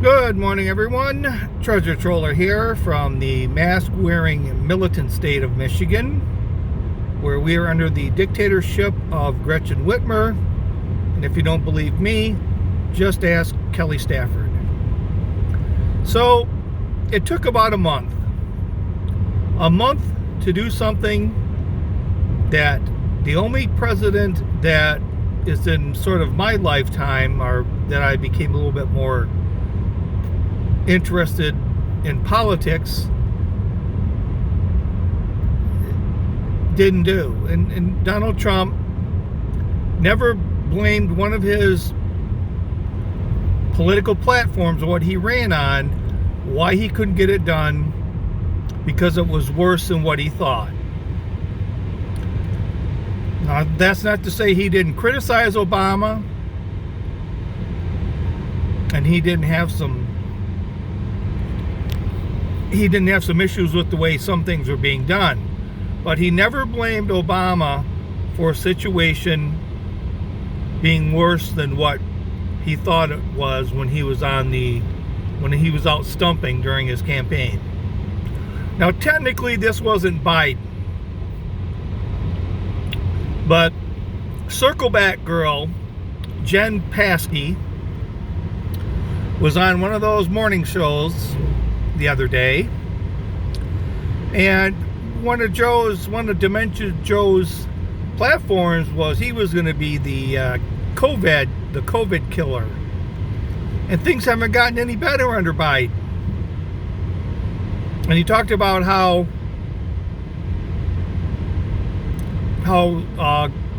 Good morning, everyone. Treasure Troller here from the mask-wearing militant state of Michigan, where we are under the dictatorship of Gretchen Whitmer. And if you don't believe me, just ask Kelly Stafford. So, it took about a month to do something that the only president that is in sort of my lifetime, or that I became a little bit more interested in politics, didn't do. And Donald Trump never blamed one of his political platforms, what he ran on, why he couldn't get it done, because it was worse than what he thought. Now, that's not to say he didn't criticize Obama, and he didn't have some issues with the way some things were being done. But he never blamed Obama for a situation being worse than what he thought it was when he was out stumping during his campaign. Now, technically, this wasn't Biden. But Circleback Girl, Jen Psaki, was on one of those morning shows the other day, and one of Dementia Joe's platforms was he was going to be the COVID killer, and things haven't gotten any better under Biden. And he talked about how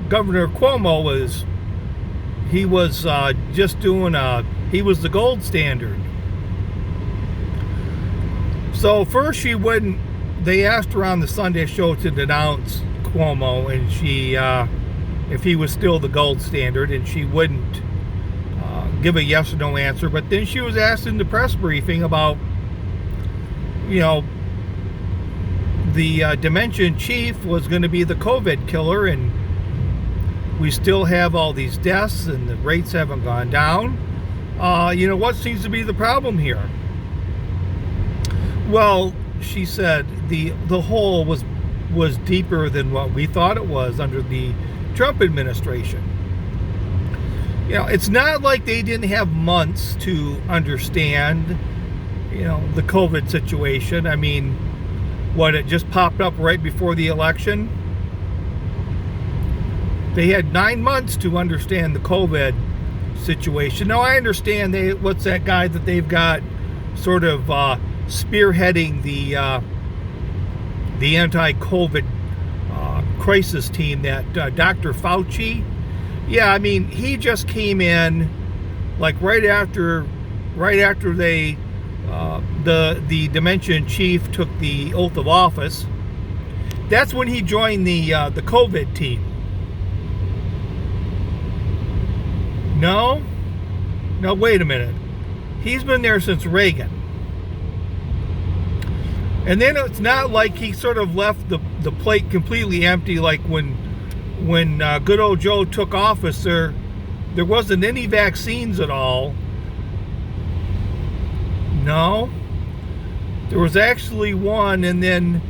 Governor Cuomo was he was the gold standard. So first they asked her on the Sunday show to denounce Cuomo, and she, if he was still the gold standard, and she wouldn't give a yes or no answer. But then she was asked in the press briefing about, the dementia chief was going to be the COVID killer, and we still have all these deaths, and the rates haven't gone down. What seems to be the problem here? Well, she said the hole was deeper than what we thought it was under the Trump administration. It's not like they didn't have months to understand, the COVID situation. I mean, it just popped up right before the election? They had 9 months to understand the COVID situation. Now, I understand what's that guy that they've got sort of spearheading the anti-COVID crisis team, that Dr. Fauci. Yeah, I mean, he just came in like right after they the dementia chief took the oath of office. That's when he joined the COVID team. No, wait a minute. He's been there since Reagan. And then it's not like he sort of left the plate completely empty, like when good old Joe took office. There wasn't any vaccines at all. No. There was actually one, and then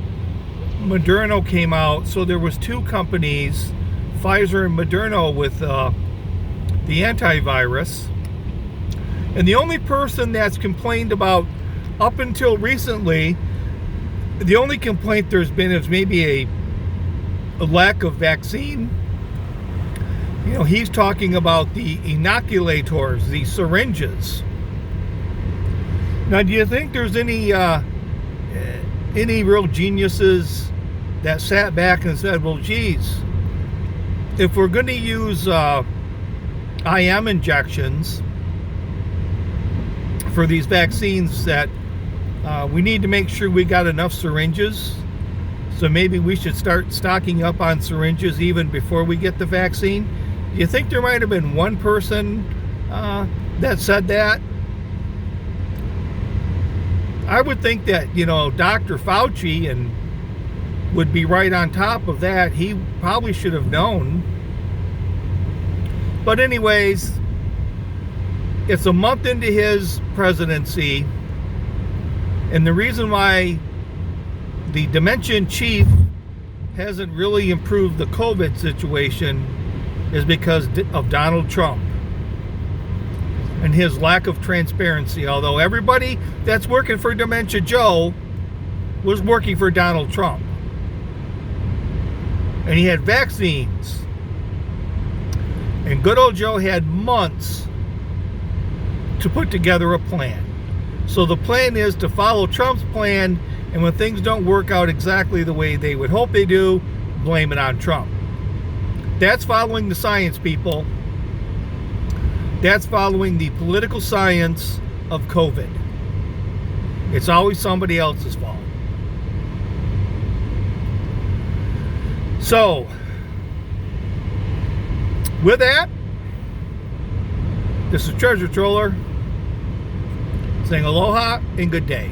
Moderna came out. So there was two companies, Pfizer and Moderna, with the antivirus. And the only person that's complained about, up until recently, the only complaint there's been is maybe a lack of vaccine. He's talking about the inoculators, the syringes. Now, do you think there's any real geniuses that sat back and said, well, geez, if we're going to use IM injections for these vaccines, that we need to make sure we got enough syringes, so maybe we should start stocking up on syringes even before we get the vaccine? Do you think there might have been one person that said that? I would think that, Dr. Fauci would be right on top of that. He probably should have known. But anyways, it's a month into his presidency, and the reason why the dementia chief hasn't really improved the COVID situation is because of Donald Trump and his lack of transparency. Although everybody that's working for Dementia Joe was working for Donald Trump. And he had vaccines. And good old Joe had months to put together a plan. So the plan is to follow Trump's plan, and when things don't work out exactly the way they would hope they do, blame it on Trump. That's following the science, people. That's following the political science of COVID. It's always somebody else's fault. So, with that, this is Treasure Troller saying aloha and good day.